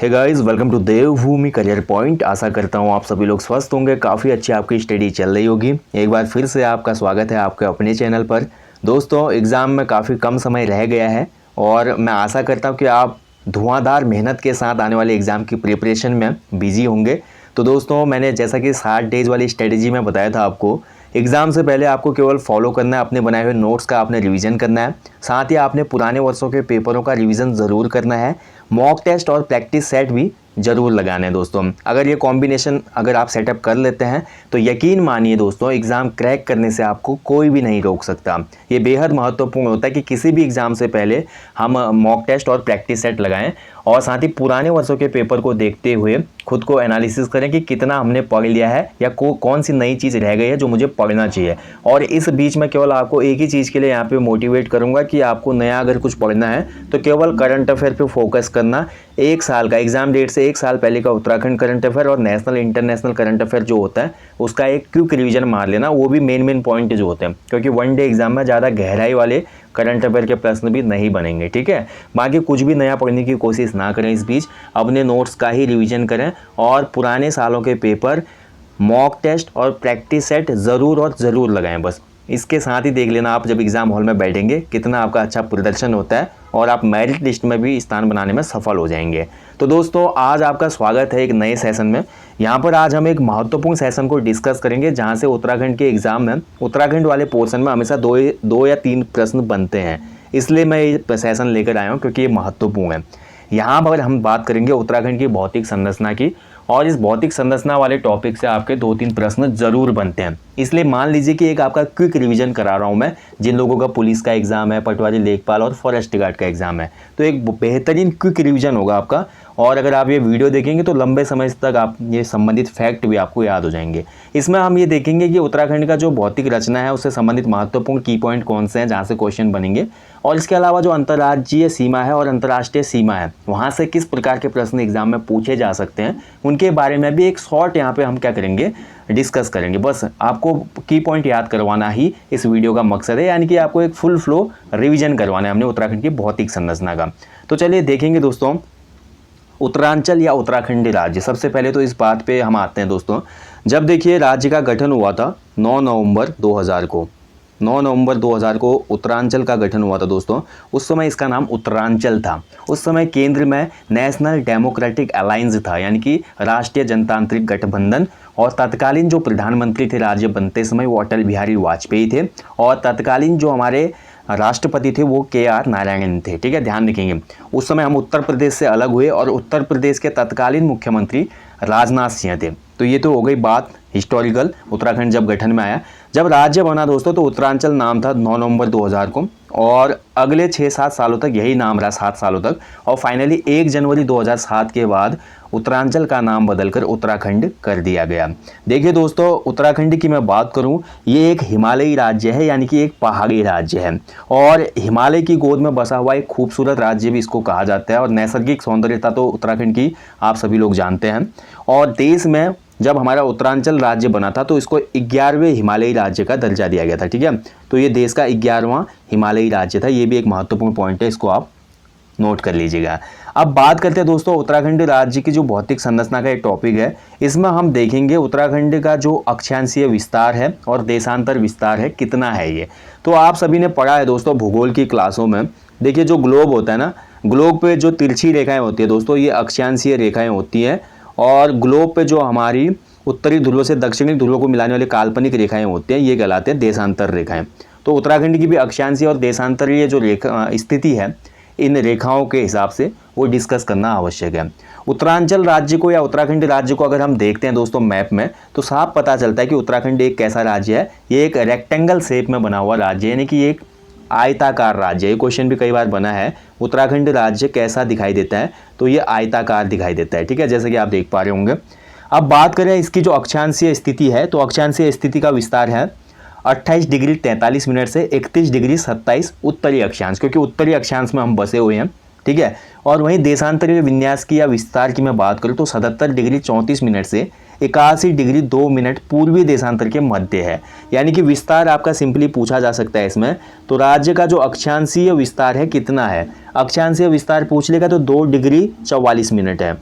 Hey guys, welcome to Devbhoomi Career Point. आशा करता हूँ आप सभी लोग स्वस्थ होंगे, काफ़ी अच्छी आपकी स्टडी चल रही होगी। एक बार फिर से आपका स्वागत है आपके अपने चैनल पर। दोस्तों, एग्ज़ाम में काफ़ी कम समय रह गया है और मैं आशा करता हूँ कि आप धुआंधार मेहनत के साथ आने वाले एग्ज़ाम की प्रिपरेशन में बिजी होंगे। तो दोस्तों, मैंने जैसा कि 60 डेज़ वाली स्ट्रेटेजी में बताया था आपको, एग्ज़ाम से पहले आपको केवल फॉलो करना है, अपने बनाए हुए नोट्स का आपने रिवीजन करना है। साथ ही आपने पुराने वर्षों के पेपरों का रिवीजन ज़रूर करना है। मॉक टेस्ट और प्रैक्टिस सेट भी ज़रूर लगाने हैं दोस्तों। अगर ये कॉम्बिनेशन अगर आप सेटअप कर लेते हैं तो यकीन मानिए दोस्तों, एग्ज़ाम क्रैक करने से आपको कोई भी नहीं रोक सकता। ये बेहद महत्वपूर्ण होता है कि किसी भी एग्ज़ाम से पहले हम मॉक टेस्ट और प्रैक्टिस सेट लगाएं और साथ ही पुराने वर्षों के पेपर को देखते हुए खुद को एनालिसिस करें कि कितना हमने पढ़ लिया है या कौन सी नई चीज़ रह गई है जो मुझे पढ़ना चाहिए। और इस बीच में केवल आपको एक ही चीज़ के लिए यहाँ पे मोटिवेट करूँगा कि आपको नया अगर कुछ पढ़ना है तो केवल करंट अफेयर पे फोकस करना। एक साल का एग्जाम डेट से एक साल पहले का उत्तराखंड करंट अफेयर और नेशनल इंटरनेशनल करंट अफेयर जो होता है उसका एक क्विक रिवीजन मार लेना, वो भी मेन पॉइंट जो होते हैं, क्योंकि वन डे एग्जाम में ज़्यादा गहराई वाले करंट अफेयर के प्रश्न भी नहीं बनेंगे। ठीक है, बाकी कुछ भी नया पढ़ने की कोशिश ना करें, इस बीच अपने नोट्स का ही रिवीजन करें और पुराने सालों के पेपर, मॉक टेस्ट और प्रैक्टिस सेट ज़रूर और ज़रूर लगाएं। बस इसके साथ ही देख लेना आप जब एग्ज़ाम हॉल में बैठेंगे कितना आपका अच्छा प्रदर्शन होता है और आप मेरिट लिस्ट में भी स्थान बनाने में सफल हो जाएंगे। तो दोस्तों, आज आपका स्वागत है एक नए सेशन में। यहाँ पर आज हम एक महत्वपूर्ण सेशन को डिस्कस करेंगे जहाँ से उत्तराखंड के एग्ज़ाम में, उत्तराखंड वाले पोर्शन में हमेशा दो या तीन प्रश्न बनते हैं। इसलिए मैं ये सेशन लेकर आया हूँ क्योंकि ये महत्वपूर्ण है। यहाँ पर हम बात करेंगे उत्तराखंड की भौतिक संरचना की और इस भौतिक संरचना वाले टॉपिक से आपके 2-3 प्रश्न जरूर बनते हैं। इसलिए मान लीजिए कि एक आपका क्विक रिवीजन करा रहा हूँ मैं, जिन लोगों का पुलिस का एग्जाम है, पटवारी, लेखपाल और फॉरेस्ट गार्ड का एग्जाम है, तो एक बेहतरीन क्विक रिवीजन होगा आपका। और अगर आप ये वीडियो देखेंगे तो लंबे समय तक आप ये संबंधित फैक्ट भी आपको याद हो जाएंगे। इसमें हम ये देखेंगे कि उत्तराखंड का जो भौतिक रचना है उससे संबंधित महत्वपूर्ण की पॉइंट कौन से हैं जहाँ से क्वेश्चन बनेंगे, और इसके अलावा जो अंतर्राज्यीय सीमा है और अंतर्राष्ट्रीय सीमा है वहाँ से किस प्रकार के प्रश्न एग्जाम में पूछे जा सकते हैं, उनके बारे में भी एक शॉर्ट यहाँ पे हम क्या करेंगे, डिस्कस करेंगे। बस आपको की पॉइंट याद करवाना ही इस वीडियो का मकसद है, यानी कि आपको एक फुल फ्लो रिवीजन करवाना है हमने उत्तराखंड की भौतिक संरचना का। तो चलिए देखेंगे दोस्तों, उत्तरांचल या उत्तराखंडी राज्य। सबसे पहले तो इस बात पे हम आते हैं दोस्तों, जब देखिए राज्य का गठन हुआ था 9 नवंबर 2000 को, 9 नवंबर 2000 को उत्तरांचल का गठन हुआ था दोस्तों। उस समय इसका नाम उत्तरांचल था। उस समय केंद्र में नेशनल डेमोक्रेटिक अलायंस था, यानी कि राष्ट्रीय जनतांत्रिक गठबंधन, और तत्कालीन जो प्रधानमंत्री थे राज्य बनते समय वो अटल बिहारी वाजपेयी थे, और तत्कालीन जो हमारे राष्ट्रपति थे वो KR नारायणन थे। ठीक है, ध्यान रखेंगे। उस समय हम उत्तर प्रदेश से अलग हुए और उत्तर प्रदेश के तत्कालीन मुख्यमंत्री राजनाथ सिंह थे। तो ये तो हो गई बात हिस्टोरिकल, उत्तराखंड जब गठन में आया। जब राज्य बना दोस्तों तो उत्तरांचल नाम था 9 नवंबर 2000 को, और अगले 6-7 सालों तक यही नाम रहा, 7 सालों तक, और फाइनली 1 जनवरी 2007 के बाद उत्तरांचल का नाम बदलकर उत्तराखंड कर दिया गया। देखिए दोस्तों, उत्तराखंड की मैं बात करूं, ये एक हिमालयी राज्य है, यानी कि एक पहाड़ी राज्य है, और हिमालय की गोद में बसा हुआ एक खूबसूरत राज्य भी इसको कहा जाता है। और नैसर्गिक सौंदर्यता तो उत्तराखंड की आप सभी लोग जानते हैं। और देश में जब हमारा उत्तरांचल राज्य बना था तो इसको 11वें हिमालयी राज्य का दर्जा दिया गया था। ठीक है, तो ये देश का 11वां हिमालयी राज्य था। ये भी एक महत्वपूर्ण पॉइंट है, इसको आप नोट कर लीजिएगा। अब बात करते हैं दोस्तों उत्तराखंड राज्य की जो भौतिक संरचना का एक टॉपिक है। इसमें हम देखेंगे उत्तराखंड का जो अक्षांशीय विस्तार है और देशांतर विस्तार है कितना है ये। तो आप सभी ने पढ़ा है दोस्तों भूगोल की क्लासों में। देखिए, जो ग्लोब होता है ना, ग्लोब पे जो तिरछी रेखाएं होती है दोस्तों, ये अक्षांशीय रेखाएं होती हैं, और ग्लोब पे जो हमारी उत्तरी ध्रुव से दक्षिणी ध्रुव को मिलाने वाली काल्पनिक रेखाएं होती हैं, ये कहलाते हैं देशांतर रेखाएं। तो उत्तराखंड की भी अक्षांशीय और देशांतरीय जो रेखा स्थिति है, इन रेखाओं के हिसाब से वो डिस्कस करना आवश्यक है। उत्तरांचल राज्य को या उत्तराखंड राज्य को अगर हम देखते हैं दोस्तों मैप में, तो साफ पता चलता है कि उत्तराखंड एक कैसा राज्य है। ये एक रेक्टेंगल शेप में बना हुआ राज्य है, यानी कि एक आयताकार राज्य। ये क्वेश्चन भी कई बार बना है, उत्तराखंड राज्य कैसा दिखाई देता है, तो ये आयताकार दिखाई देता है। ठीक है, जैसे कि आप देख पा रहे होंगे। अब बात करें इसकी जो अक्षांशीय स्थिति है, तो अक्षांशीय स्थिति का विस्तार है 28 डिग्री 43 मिनट से 31 डिग्री 27 उत्तरी अक्षांश, क्योंकि उत्तरी अक्षांश में हम बसे हुए हैं। ठीक है, और वहीं देशांतरीय विन्यास की या विस्तार की मैं बात करूँ तो 77 डिग्री 34 मिनट से 81 डिग्री 2 मिनट पूर्वी देशांतर के मध्य है। यानी कि विस्तार आपका सिंपली पूछा जा सकता है इसमें। तो राज्य का जो अक्षांशीय विस्तार है कितना है, अक्षांशीय विस्तार पूछ लेगा तो 2 डिग्री 44 मिनट है।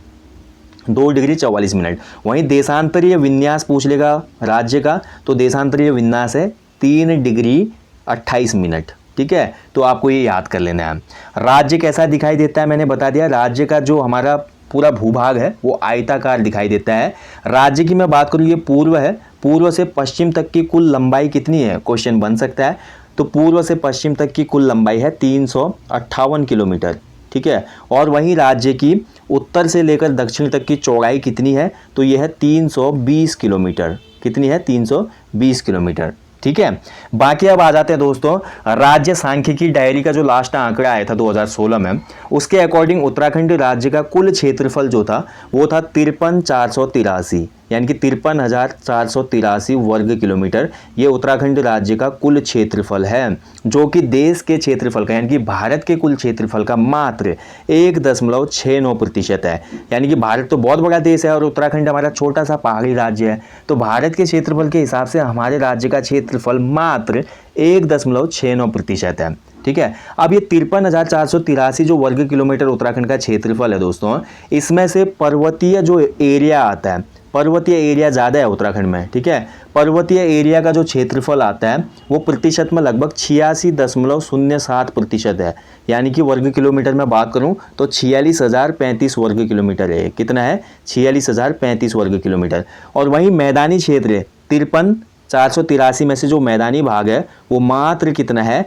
2 डिग्री 44 मिनट। वहीं देशांतरीय विन्यास पूछ लेगा राज्य का, तो देशांतरीय विन्यास है 3 डिग्री 28 मिनट। ठीक है, तो आपको ये याद कर लेना है। राज्य कैसा दिखाई देता है मैंने बता दिया। राज्य का जो हमारा पूरा भूभाग है वो आयताकार दिखाई देता है। राज्य की मैं बात करूँ, ये पूर्व है, पूर्व से पश्चिम तक की कुल लंबाई कितनी है, क्वेश्चन बन सकता है। तो पूर्व से पश्चिम तक की कुल लंबाई है 358 किलोमीटर। ठीक है, और वहीं राज्य की उत्तर से लेकर दक्षिण तक की चौड़ाई कितनी है, तो यह है 320 किलोमीटर। कितनी है, 320 किलोमीटर। ठीक है, बाकी अब आ जाते हैं दोस्तों राज्य सांख्यिकी डायरी का जो लास्ट आंकड़ा आया था 2016 में, उसके अकॉर्डिंग उत्तराखंड राज्य का कुल क्षेत्रफल जो था वो था 53,483, यानी कि 53,483 वर्ग किलोमीटर। ये उत्तराखंड राज्य का कुल क्षेत्रफल है, जो कि देश के क्षेत्रफल का यानी कि भारत के कुल क्षेत्रफल का मात्र 1.69% है। यानी कि भारत तो बहुत बड़ा देश है और उत्तराखंड हमारा छोटा सा पहाड़ी राज्य है, तो भारत के क्षेत्रफल के हिसाब से हमारे राज्य का क्षेत्रफल मात्र 1.69% है। ठीक है, अब ये 53,483 जो वर्ग किलोमीटर उत्तराखंड का क्षेत्रफल है दोस्तों, इसमें से पर्वतीय जो एरिया आता है, पर्वतीय एरिया ज़्यादा है उत्तराखंड में। ठीक है, पर्वतीय एरिया का जो क्षेत्रफल आता है वो प्रतिशत में लगभग 86.07% है। यानी कि वर्ग किलोमीटर में बात करूं तो 46,035 वर्ग किलोमीटर है। कितना है, 46,035 वर्ग किलोमीटर। और वहीं मैदानी क्षेत्र 53,483 में से जो मैदानी भाग है वो मात्र कितना है,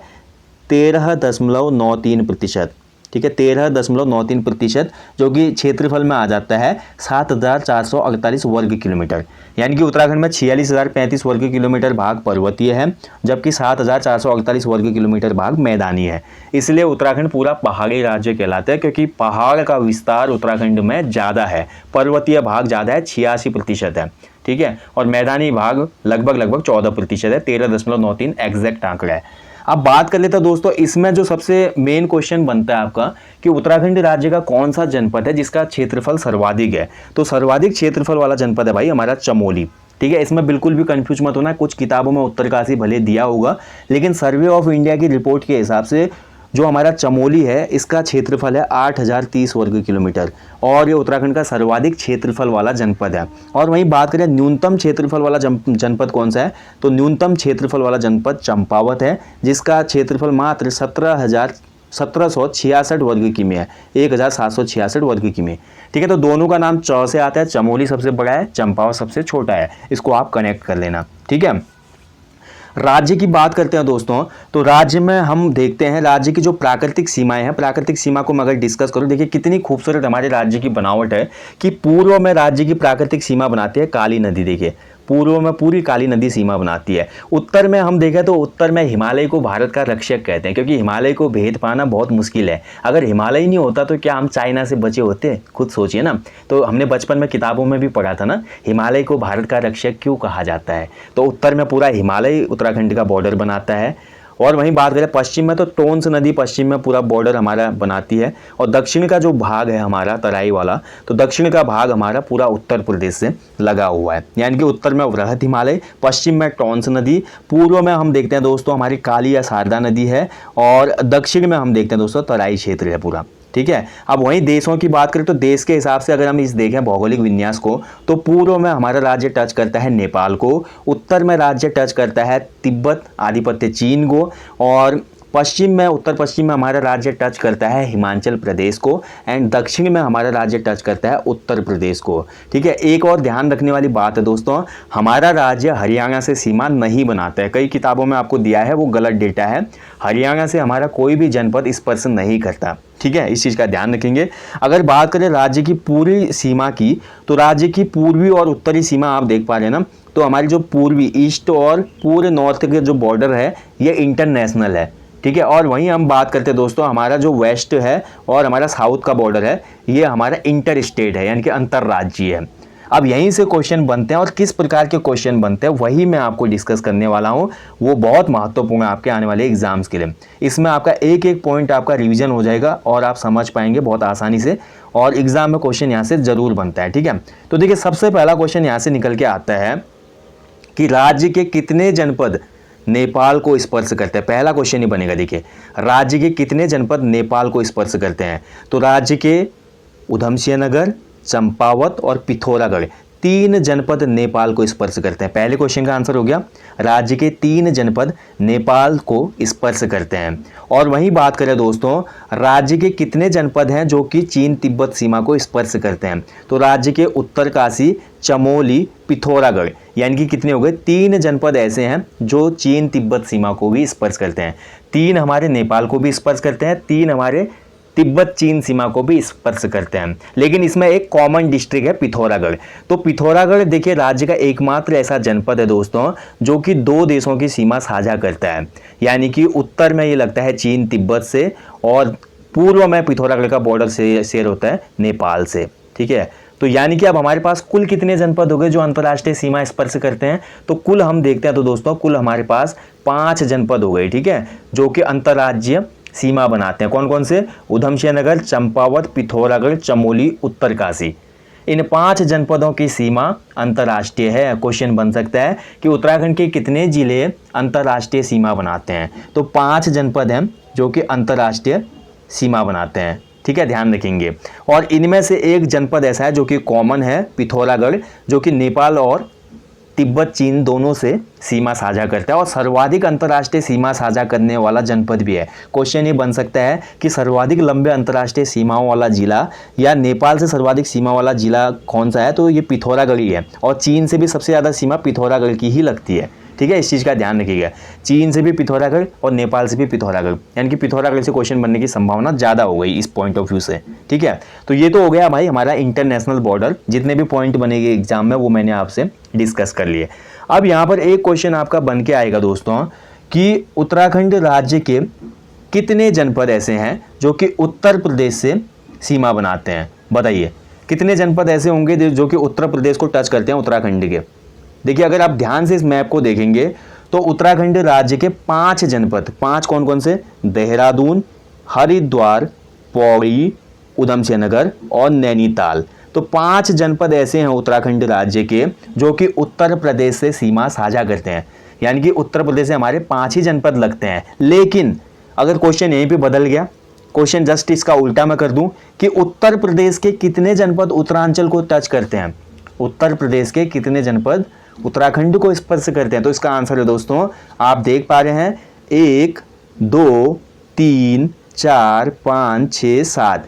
13.93%। ठीक है, 13.93%, जो कि क्षेत्रफल में आ जाता है 7,448 वर्ग किलोमीटर। यानी कि उत्तराखंड में 46,035 वर्ग किलोमीटर भाग पर्वतीय है, जबकि 7,448 वर्ग किलोमीटर भाग मैदानी है। इसलिए उत्तराखंड पूरा पहाड़ी राज्य कहलाता है, क्योंकि पहाड़ का विस्तार उत्तराखंड में ज़्यादा है। पर्वतीय भाग ज़्यादा है, 86% है। ठीक है, और मैदानी भाग लगभग 14% है, 13.93 एग्जैक्ट आंकड़ा है। अब बात कर लेते हैं दोस्तों, इसमें जो सबसे मेन क्वेश्चन बनता है आपका कि उत्तराखंड राज्य का कौन सा जनपद है जिसका क्षेत्रफल सर्वाधिक है। तो सर्वाधिक क्षेत्रफल वाला जनपद है भाई हमारा चमोली। ठीक है, इसमें बिल्कुल भी कंफ्यूज मत होना। कुछ किताबों में उत्तरकाशी भले दिया होगा, लेकिन सर्वे ऑफ इंडिया की रिपोर्ट के हिसाब से जो हमारा चमोली है इसका क्षेत्रफल है 8,030 वर्ग किलोमीटर, और ये उत्तराखंड का सर्वाधिक क्षेत्रफल वाला जनपद है। और वहीं बात करें न्यूनतम क्षेत्रफल वाला जनपद कौन सा है, तो न्यूनतम क्षेत्रफल वाला जनपद चंपावत है, जिसका क्षेत्रफल मात्र 17,766 वर्ग किमी है, 1,766 वर्ग किमी। ठीक है, तो दोनों का नाम च से आता है। चमोली सबसे बड़ा है, चंपावत सबसे छोटा है, इसको आप कनेक्ट कर लेना। ठीक है, राज्य की बात करते हैं दोस्तों, तो राज्य में हम देखते हैं राज्य की जो प्राकृतिक सीमाएं हैं, प्राकृतिक सीमा को मैं अगर डिस्कस करूं, देखिए कितनी खूबसूरत हमारे राज्य की बनावट है कि पूर्व में राज्य की प्राकृतिक सीमा बनाती है काली नदी। देखिए पूर्व में पूरी काली नदी सीमा बनाती है। उत्तर में हम देखें तो उत्तर में हिमालय को भारत का रक्षक कहते हैं, क्योंकि हिमालय को भेद पाना बहुत मुश्किल है। अगर हिमालय ही नहीं होता तो क्या हम चाइना से बचे होते, खुद सोचिए ना। तो हमने बचपन में किताबों में भी पढ़ा था ना, हिमालय को भारत का रक्षक क्यों कहा जाता है। तो उत्तर में पूरा हिमालय उत्तराखंड का बॉर्डर बनाता है। और वहीं बात करें पश्चिम में, तो टोंस नदी पश्चिम में पूरा बॉर्डर हमारा बनाती है। और दक्षिण का जो भाग है हमारा तराई वाला, तो दक्षिण का भाग हमारा पूरा उत्तर प्रदेश से लगा हुआ है। यानी कि उत्तर में वृहत हिमालय, पश्चिम में टोंस नदी, पूर्व में हम देखते हैं दोस्तों हमारी काली या शारदा नदी है, और दक्षिण में हम देखते हैं दोस्तों तराई क्षेत्र है पूरा। ठीक है, अब वहीं देशों की बात करें तो देश के हिसाब से अगर हम इस देखें भौगोलिक विन्यास को, तो पूर्व में हमारा राज्य टच करता है नेपाल को, उत्तर में राज्य टच करता है तिब्बत आधिपत्य चीन को, और पश्चिम में उत्तर पश्चिम में हमारा राज्य टच करता है हिमाचल प्रदेश को, एंड दक्षिण में हमारा राज्य टच करता है उत्तर प्रदेश को। ठीक है, एक और ध्यान रखने वाली बात है दोस्तों, हमारा राज्य हरियाणा से सीमा नहीं बनाता है। कई किताबों में आपको दिया है वो गलत डेटा है। हरियाणा से हमारा कोई भी जनपद स्पर्श नहीं करता। ठीक है, इस चीज़ का ध्यान रखेंगे। अगर बात करें राज्य की पूरी सीमा की, तो राज्य की पूर्वी और उत्तरी सीमा आप देख पा रहे हैं ना, तो हमारी जो पूर्वी ईस्ट और पूरे नॉर्थ के जो बॉर्डर है ये इंटरनेशनल है। ठीक है, और वहीं हम बात करते हैं दोस्तों हमारा जो वेस्ट है और हमारा साउथ का बॉर्डर है, ये हमारा इंटर स्टेट है, यानी कि अंतर्राज्यीय है। अब यहीं से क्वेश्चन बनते हैं, और किस प्रकार के क्वेश्चन बनते हैं वही मैं आपको डिस्कस करने वाला हूं। वो बहुत महत्वपूर्ण है आपके आने वाले एग्जाम्स के लिए। इसमें आपका एक एक पॉइंट आपका रिवीजन हो जाएगा और आप समझ पाएंगे बहुत आसानी से, और एग्जाम में क्वेश्चन यहाँ से जरूर बनता है। ठीक है, तो देखिए सबसे पहला क्वेश्चन यहाँ से निकल के आता है कि राज्य के कितने जनपद नेपाल को स्पर्श करते हैं। पहला क्वेश्चन ही बनेगा। देखिए राज्य के कितने जनपद नेपाल को स्पर्श करते हैं, तो राज्य के उधमसिंह नगर, चंपावत और पिथौरागढ़, 3 जनपद नेपाल को स्पर्श करते हैं। पहले क्वेश्चन का आंसर हो गया, राज्य के 3 जनपद नेपाल को स्पर्श करते हैं। और वहीं बात करें दोस्तों, राज्य के कितने जनपद हैं जो कि चीन तिब्बत सीमा को स्पर्श करते हैं, तो राज्य के उत्तरकाशी, चमोली, पिथौरागढ़, यानी कि कितने हो गए, 3 जनपद ऐसे हैं जो चीन तिब्बत सीमा को भी स्पर्श करते हैं। 3 हमारे नेपाल को भी स्पर्श करते हैं, 3 हमारे तिब्बत चीन सीमा को भी स्पर्श करते हैं। लेकिन इसमें एक कॉमन डिस्ट्रिक्ट है पिथौरागढ़। तो पिथौरागढ़ देखिए राज्य का एकमात्र ऐसा जनपद है दोस्तों जो कि 2 देशों की सीमा साझा करता है, यानी कि उत्तर में ये लगता है चीन तिब्बत से और पूर्व में पिथौरागढ़ का बॉर्डर से शेयर होता है नेपाल से। ठीक है, तो यानी कि अब हमारे पास कुल कितने जनपद हो गए जो अंतर्राष्ट्रीय सीमा स्पर्श करते हैं, तो कुल हम देखते हैं तो दोस्तों कुल हमारे पास 5 जनपद हो गए। ठीक है, जो कि अंतर्राज्यीय सीमा बनाते हैं। कौन कौन से, उधमसिंह नगर, चंपावत, पिथौरागढ़, चमोली, उत्तरकाशी, इन 5 जनपदों की सीमा अंतर्राष्ट्रीय है। क्वेश्चन बन सकता है कि उत्तराखंड के कितने जिले अंतर्राष्ट्रीय सीमा बनाते हैं, तो 5 जनपद हैं जो कि अंतर्राष्ट्रीय सीमा बनाते हैं। ठीक है, ध्यान रखेंगे। और इनमें से एक जनपद ऐसा है जो कि कॉमन है, पिथौरागढ़, जो कि नेपाल और तिब्बत चीन दोनों से सीमा साझा करता है और सर्वाधिक अंतर्राष्ट्रीय सीमा साझा करने वाला जनपद भी है। क्वेश्चन ये बन सकता है कि सर्वाधिक लंबे अंतर्राष्ट्रीय सीमाओं वाला जिला या नेपाल से सर्वाधिक सीमा वाला जिला कौन सा है, तो ये पिथौरागढ़ ही है। और चीन से भी सबसे ज़्यादा सीमा पिथौरागढ़ की ही लगती है। ठीक है, इस चीज़ का ध्यान रखिएगा, चीन से भी पिथौरागढ़ और नेपाल से भी पिथौरागढ़, यानी कि पिथौरागढ़ से क्वेश्चन बनने की संभावना ज़्यादा हो गई इस पॉइंट ऑफ व्यू से। ठीक है, तो ये तो हो गया भाई हमारा इंटरनेशनल बॉर्डर, जितने भी पॉइंट बनेंगे एग्जाम में वो मैंने आपसे डिस्कस कर लिए। अब यहाँ पर एक क्वेश्चन आपका बन के आएगा दोस्तों कि उत्तराखंड राज्य के कितने जनपद ऐसे हैं जो कि उत्तर प्रदेश से सीमा बनाते हैं, बताइए कितने जनपद ऐसे होंगे जो कि उत्तर प्रदेश को टच करते हैं उत्तराखंड के। देखिए अगर आप ध्यान से इस मैप को देखेंगे तो उत्तराखंड राज्य के 5 जनपद, 5 कौन कौन से, देहरादून, हरिद्वार, पौड़ी, उधमसिंह नगर और नैनीताल, तो 5 जनपद ऐसे हैं उत्तराखंड राज्य के जो कि उत्तर प्रदेश से सीमा साझा करते हैं, यानी कि उत्तर प्रदेश से हमारे 5 ही जनपद लगते हैं। लेकिन अगर क्वेश्चन यहीं पे बदल गया, क्वेश्चन जस्ट इसका उल्टा मैं कर दूं कि उत्तर प्रदेश के कितने जनपद उत्तरांचल को टच करते हैं, उत्तर प्रदेश के कितने जनपद उत्तराखंड को स्पर्श करते हैं, तो इसका आंसर है दोस्तों आप देख पा रहे हैं 1 2 3 4 5 6 7,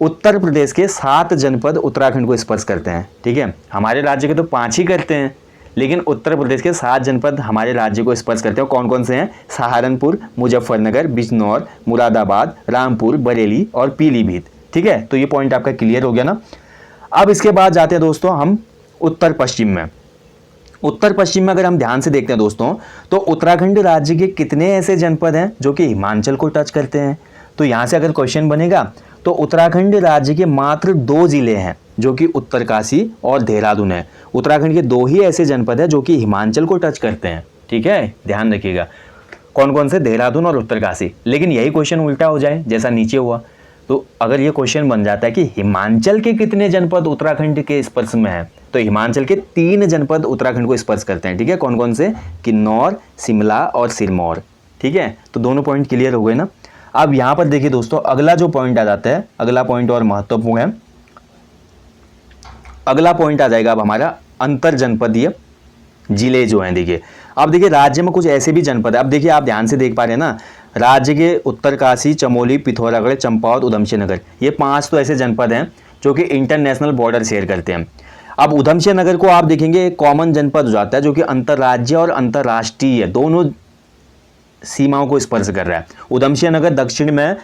उत्तर प्रदेश के 7 जनपद उत्तराखंड को स्पर्श करते हैं। ठीक है, हमारे राज्य के तो 5 ही करते हैं, लेकिन उत्तर प्रदेश के 7 जनपद हमारे राज्य को स्पर्श करते हैं। कौन कौन से हैं, सहारनपुर, मुजफ्फरनगर, बिजनौर, मुरादाबाद, रामपुर, बरेली और पीलीभीत। ठीक है, तो ये पॉइंट आपका क्लियर हो गया ना। अब इसके बाद जाते हैं दोस्तों हम उत्तर पश्चिम में। उत्तर पश्चिम में अगर हम ध्यान से देखते हैं दोस्तों तो उत्तराखंड राज्य के कितने ऐसे जनपद हैं जो कि हिमाचल को टच करते हैं, तो यहाँ से अगर क्वेश्चन बनेगा तो उत्तराखंड राज्य के मात्र 2 जिले हैं जो कि उत्तरकाशी और देहरादून है। उत्तराखंड के 2 ही ऐसे जनपद हैं जो कि हिमाचल को टच करते हैं। ठीक है, ध्यान रखिएगा कौन कौन से, देहरादून और उत्तरकाशी। लेकिन यही क्वेश्चन उल्टा हो जाए जैसा नीचे हुआ, तो अगर ये क्वेश्चन बन जाता है कि हिमाचल के कितने जनपद उत्तराखंड के स्पर्श में है, तो हिमाचल के 3 जनपद उत्तराखंड को स्पर्श करते हैं। ठीक है, कौन कौन से, किन्नौर, शिमला और सिरमौर। ठीक है, तो दोनों पॉइंट क्लियर हो गए ना। अब यहाँ पर देखिए दोस्तों अगला जो पॉइंट आ जाता है, अगला पॉइंट और महत्वपूर्ण है। अगला पॉइंट आ जाएगा अब हमारा अंतर जनपदीय जिले जो हैं। देखिए अब देखिए राज्य में कुछ ऐसे भी जनपद है। अब देखिए आप ध्यान से देख पा रहे हैं ना, राज्य के उत्तरकाशी, चमोली, पिथौरागढ़, चंपावत, उधमसिंह नगर, ये 5 तो ऐसे जनपद हैं जो कि इंटरनेशनल बॉर्डर शेयर करते हैं। अब उधमसिंह नगर को आप देखेंगे एक कॉमन जनपद हो जाता है जो कि अंतर्राज्य और अंतर्राष्ट्रीय दोनों सीमाओं को स्पर्श कर रहा है। उधमसिंह नगर दक्षिण में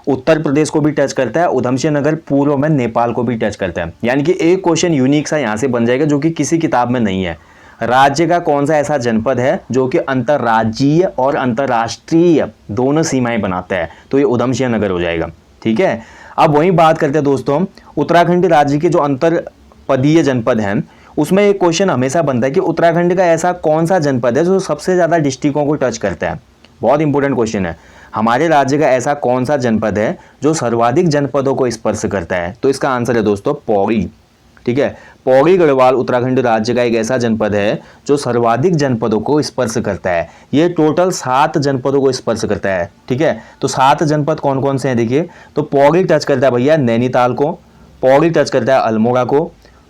उत्तर प्रदेश को भी टच करता है, उधमसिंह नगर पूर्व में नेपाल को भी टच करता है। यानी कि एक क्वेश्चन यूनिक सा यहाँ से बन जाएगा जो कि किसी किताब में नहीं है। राज्य का कौन सा ऐसा जनपद है जो कि अंतर्राज्यीय और अंतर्राष्ट्रीय दोनों सीमाएं बनाता है, तो ये उधमसिंह नगर हो जाएगा। ठीक है, अब वहीं बात करते हैं दोस्तों उत्तराखंड राज्य के जो अंतरपदीय जनपद हैं, उसमें एक क्वेश्चन हमेशा बनता है कि उत्तराखंड का ऐसा कौन सा जनपद है जो सबसे ज़्यादा डिस्ट्रिक्टों को टच करता है। बहुत इंपॉर्टेंट क्वेश्चन है, हमारे राज्य का ऐसा कौन सा जनपद है जो सर्वाधिक जनपदों को स्पर्श करता है, तो इसका आंसर है दोस्तों पौड़ी। ठीक है, पौड़ी गढ़वाल उत्तराखंड राज्य का एक ऐसा जनपद है जो सर्वाधिक जनपदों को स्पर्श करता है। ये टोटल 7 जनपदों को स्पर्श करता है। ठीक है, तो 7 जनपद कौन कौन से हैं देखिए, तो पौड़ी टच करता है भैया नैनीताल को, पौड़ी टच करता है अल्मोड़ा को,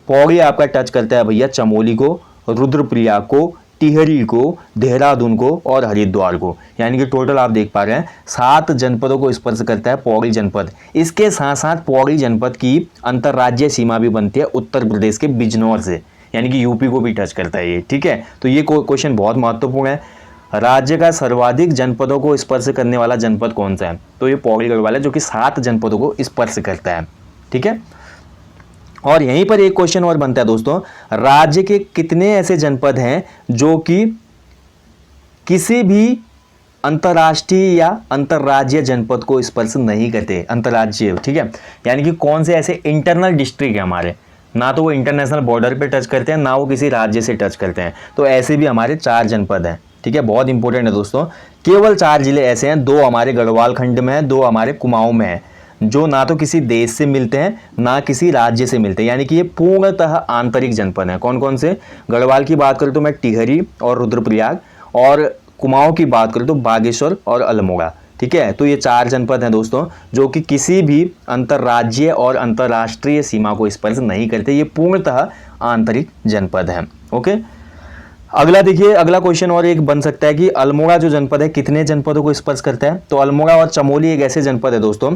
पौड़ी आपका टच करता है भैया चमोली को, रुद्रप्रयाग को, टिहरी को, देहरादून को और हरिद्वार को। यानी कि टोटल आप देख पा रहे हैं 7 जनपदों को स्पर्श करता है पौड़ी जनपद। इसके साथ साथ पौड़ी जनपद की अंतर्राज्यीय सीमा भी बनती है उत्तर प्रदेश के बिजनौर से, यानी कि यूपी को भी टच करता है ये। ठीक है, तो ये क्वेश्चन बहुत महत्वपूर्ण है। राज्य का सर्वाधिक जनपदों को स्पर्श करने वाला जनपद कौन सा है? तो ये पौड़ी गढ़वाल है, जो कि 7 जनपदों को स्पर्श करता है। ठीक है, और यहीं पर एक क्वेश्चन और बनता है दोस्तों, राज्य के कितने ऐसे जनपद हैं जो कि किसी भी अंतर्राष्ट्रीय या अंतर्राज्यीय जनपद को स्पर्श नहीं करते? अंतर्राज्यीय, ठीक है, यानी कि कौन से ऐसे इंटरनल डिस्ट्रिक्ट है हमारे, ना तो वो इंटरनेशनल बॉर्डर पे टच करते हैं, ना वो किसी राज्य से टच करते हैं। तो ऐसे भी हमारे 4 जनपद हैं। ठीक है, बहुत इंपॉर्टेंट है दोस्तों। केवल 4 जिले ऐसे हैं, 2 हमारे गढ़वाल खंड में है, 2 हमारे कुमाऊं में है, जो ना तो किसी देश से मिलते हैं ना किसी राज्य से मिलते हैं, यानी कि ये पूर्णतः आंतरिक जनपद हैं। कौन कौन से? गढ़वाल की बात करूँ तो मैं टिहरी और रुद्रप्रयाग, और कुमाऊं की बात करूँ तो बागेश्वर और अल्मोड़ा। ठीक है, तो ये 4 जनपद हैं दोस्तों, जो कि किसी भी अंतर्राज्यीय और अंतर्राष्ट्रीय सीमा को स्पर्श नहीं करते, ये पूर्णतः आंतरिक जनपद हैं। ओके, अगला देखिए, अगला क्वेश्चन और एक बन सकता है कि अल्मोड़ा जो जनपद है कितने जनपदों को स्पर्श करता है? तो अल्मोड़ा और चमोली एक ऐसे जनपद है दोस्तों,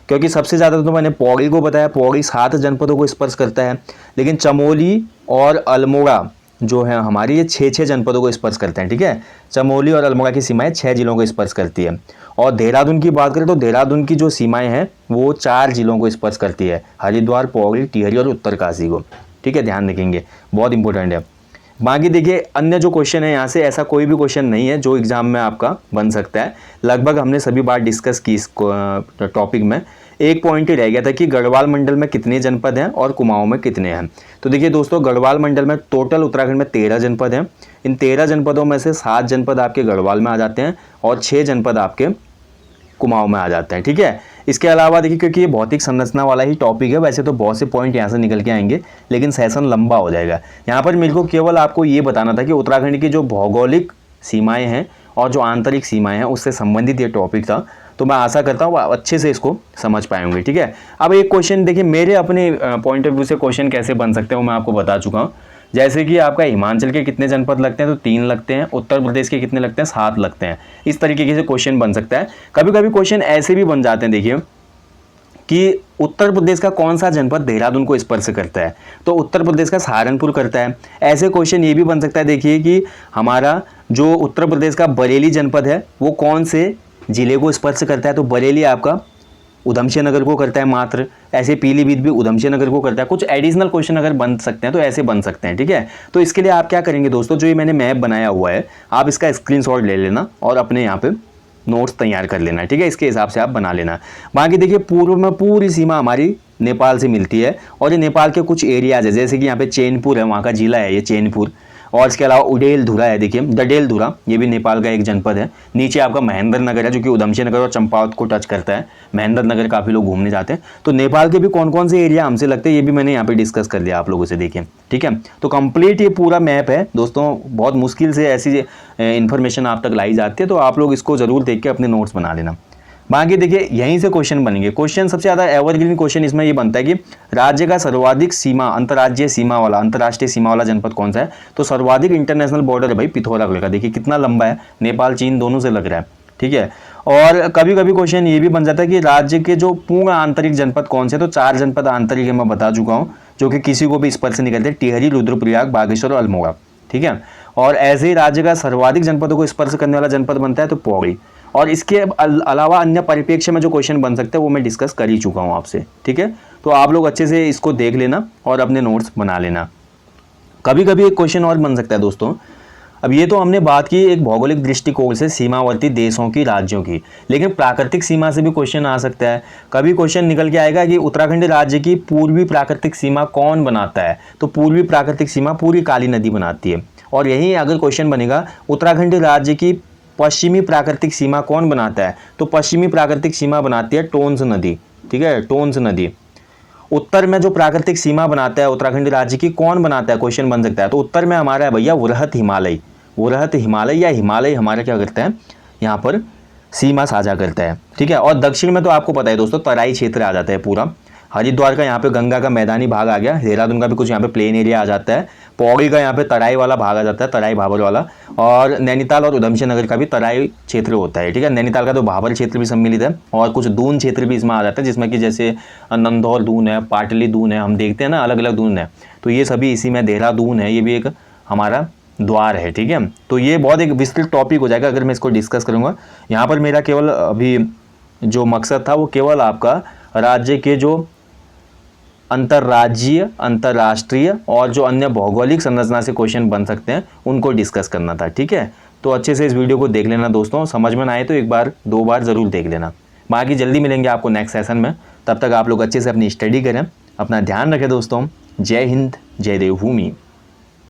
क्योंकि सबसे ज़्यादा तो मैंने पौड़ी को बताया, पौड़ी 7 जनपदों को स्पर्श करता है, लेकिन चमोली और अल्मोड़ा जो है हमारी ये 6 जनपदों को स्पर्श करते हैं। ठीक है, चमोली और अल्मोड़ा की सीमाएं 6 जिलों को स्पर्श करती है। और देहरादून की बात करें तो देहरादून की जो सीमाएं हैं वो 4 जिलों को स्पर्श करती है, हरिद्वार, पौड़ी, टिहरी और उत्तरकाशी को। ठीक है, ध्यान रखेंगे, बहुत इंपॉर्टेंट है। बाकी देखिए, अन्य जो क्वेश्चन है यहाँ से ऐसा कोई भी क्वेश्चन नहीं है जो एग्जाम में आपका बन सकता है। लगभग हमने सभी बार डिस्कस की इस टॉपिक में। एक पॉइंट ही रह गया था कि गढ़वाल मंडल में कितने जनपद हैं और कुमाऊं में कितने हैं। तो देखिए दोस्तों, गढ़वाल मंडल में टोटल उत्तराखंड में 13 जनपद हैं। इन 13 जनपदों में से 7 जनपद आपके गढ़वाल में आ जाते हैं और 6 जनपद आपके कुमाऊं में आ जाते हैं। ठीक है, इसके अलावा देखिए, क्योंकि ये भौतिक संरचना वाला ही टॉपिक है, वैसे तो बहुत से पॉइंट यहाँ से निकल के आएंगे, लेकिन सेशन लंबा हो जाएगा। यहाँ पर मेरे को केवल आपको ये बताना था कि उत्तराखंड की जो भौगोलिक सीमाएं हैं और जो आंतरिक सीमाएं हैं उससे संबंधित ये टॉपिक था। तो मैं आशा करता हूँ अच्छे से इसको समझ पाएंगे। ठीक है, अब एक क्वेश्चन देखिए, मेरे अपने पॉइंट ऑफ व्यू से क्वेश्चन कैसे बन सकते हैं वो मैं आपको बता चुका हूँ। जैसे कि आपका हिमाचल के कितने जनपद लगते हैं? तो 3 लगते हैं। उत्तर प्रदेश के कितने लगते हैं? 7 लगते हैं। इस तरीके से क्वेश्चन बन सकता है। कभी कभी क्वेश्चन ऐसे भी बन जाते हैं, देखिए, कि उत्तर प्रदेश का कौन सा जनपद देहरादून को स्पर्श करता है? तो उत्तर प्रदेश का सहारनपुर करता है। ऐसे क्वेश्चन ये भी बन सकता है, देखिए, कि हमारा जो उत्तर प्रदेश का बरेली जनपद है वो कौन से जिले को स्पर्श करता है? तो बरेली आपका उधमसिंह नगर को करता है मात्र। ऐसे पीलीभीत भी उधमसिंह नगर को करता है। कुछ एडिशनल क्वेश्चन अगर बन सकते हैं तो ऐसे बन सकते हैं। ठीक है, तो इसके लिए आप क्या करेंगे दोस्तों, जो ये मैंने मैप बनाया हुआ है आप इसका स्क्रीनशॉट ले लेना और अपने यहाँ पे नोट्स तैयार कर लेना। ठीक है, इसके हिसाब से आप बना लेना। बाकी देखिए, पूर्व में पूरी सीमा हमारी नेपाल से मिलती है और ये नेपाल के कुछ एरियाज है, जैसे कि यहाँ पे चैनपुर है, वहाँ का जिला है ये चैनपुर, और इसके अलावा उडेलधुरा है, देखिए डडेलधुरा, ये भी नेपाल का एक जनपद है। नीचे आपका महेंद्र नगर है जो कि उधमसिंह नगर और चंपावत को टच करता है। महेंद्र नगर काफ़ी लोग घूमने जाते हैं। तो नेपाल के भी कौन कौन से एरिया हमसे लगते हैं ये भी मैंने यहाँ पे डिस्कस कर दिया आप लोगों से, देखिए। ठीक है, तो कंप्लीट ये पूरा मैप है दोस्तों, बहुत मुश्किल से ऐसी इन्फॉर्मेशन आप तक लाई जाती है, तो आप लोग इसको ज़रूर देख के अपने नोट्स बना लेना। बाकी देखिए, यहीं से क्वेश्चन बनेंगे। क्वेश्चन सबसे ज़्यादा एवरग्रीन क्वेश्चन इसमें ये बनता है कि राज्य का सर्वाधिक सीमा अंतर्राज्यीय सीमा वाला अंतर्राष्ट्रीय सीमा वाला जनपद कौन सा है? तो सर्वाधिक इंटरनेशनल बॉर्डर है भाई पिथौरागढ़ का। देखिए कितना लंबा है, नेपाल चीन दोनों से लग रहा है। ठीक है, और कभी कभी क्वेश्चन ये भी बन जाता है कि राज्य के जो पूर्ण आंतरिक जनपद कौन से? तो 4 जनपद आंतरिक है, मैं बता चुका हूँ, जो कि किसी को भी स्पर्श नहीं करते, टिहरी, रुद्रप्रयाग, बागेश्वर और अल्मोड़ा। ठीक है, और ऐसे ही राज्य का सर्वाधिक जनपदों को स्पर्श करने वाला जनपद बनता है तो पौड़ी। और इसके अलावा अन्य परिप्रेक्ष्य में जो क्वेश्चन बन सकते हैं वो मैं डिस्कस कर ही चुका हूँ आपसे। ठीक है, तो आप लोग अच्छे से इसको देख लेना और अपने नोट्स बना लेना। कभी कभी एक क्वेश्चन और बन सकता है दोस्तों, अब ये तो हमने बात की एक भौगोलिक दृष्टिकोण से सीमावर्ती देशों की, राज्यों की, लेकिन प्राकृतिक सीमा से भी क्वेश्चन आ सकता है। कभी क्वेश्चन निकल के आएगा कि उत्तराखंड राज्य की पूर्वी प्राकृतिक सीमा कौन बनाता है? तो पूर्वी प्राकृतिक सीमा पूरी काली नदी बनाती है। और यही अगर क्वेश्चन बनेगा उत्तराखंड राज्य की पश्चिमी प्राकृतिक सीमा कौन बनाता है? तो पश्चिमी प्राकृतिक सीमा बनाती है टोंस नदी। ठीक है, टोंस नदी। उत्तर में जो प्राकृतिक सीमा बनाता है उत्तराखंड राज्य की कौन बनाता है? क्वेश्चन बन सकता है। तो उत्तर में हमारा है भैया वृहत हिमालय। वृहत हिमालय या हिमालय हमारा क्या करता है, यहाँ पर सीमा साझा करता है। ठीक है, और दक्षिण में तो आपको पता है दोस्तों तराई क्षेत्र आ जाता है पूरा। हरिद्वार का यहाँ पे गंगा का मैदानी भाग आ गया, देहरादून का भी कुछ यहाँ पे प्लेन एरिया आ जाता है, पौड़ी का यहाँ पे तराई वाला भाग आ जाता है, तराई भाबर वाला, और नैनीताल और उधमसिंह नगर का भी तराई क्षेत्र होता है। ठीक है, नैनीताल का तो भाबर क्षेत्र भी सम्मिलित है और कुछ दून क्षेत्र भी इसमें आ जाता है, जिसमें कि जैसे नंदौर दून है, पाटली दून है, हम देखते हैं ना अलग अलग दून है, तो ये सभी इसी में, देहरादून है ये भी एक हमारा द्वार है। ठीक है, तो ये बहुत एक विस्तृत टॉपिक हो जाएगा अगर मैं इसको डिस्कस करूँगा। यहाँ पर मेरा केवल अभी जो मकसद था वो केवल आपका राज्य के जो अंतर्राज्यीय, अंतर्राष्ट्रीय और जो अन्य भौगोलिक संरचना से क्वेश्चन बन सकते हैं उनको डिस्कस करना था। ठीक है, तो अच्छे से इस वीडियो को देख लेना दोस्तों, समझ में ना आए तो एक बार दो बार ज़रूर देख लेना। बाकी जल्दी मिलेंगे आपको नेक्स्ट सेशन में, तब तक आप लोग अच्छे से अपनी स्टडी करें, अपना ध्यान रखें दोस्तों। जय हिंद, जय देवभूमि।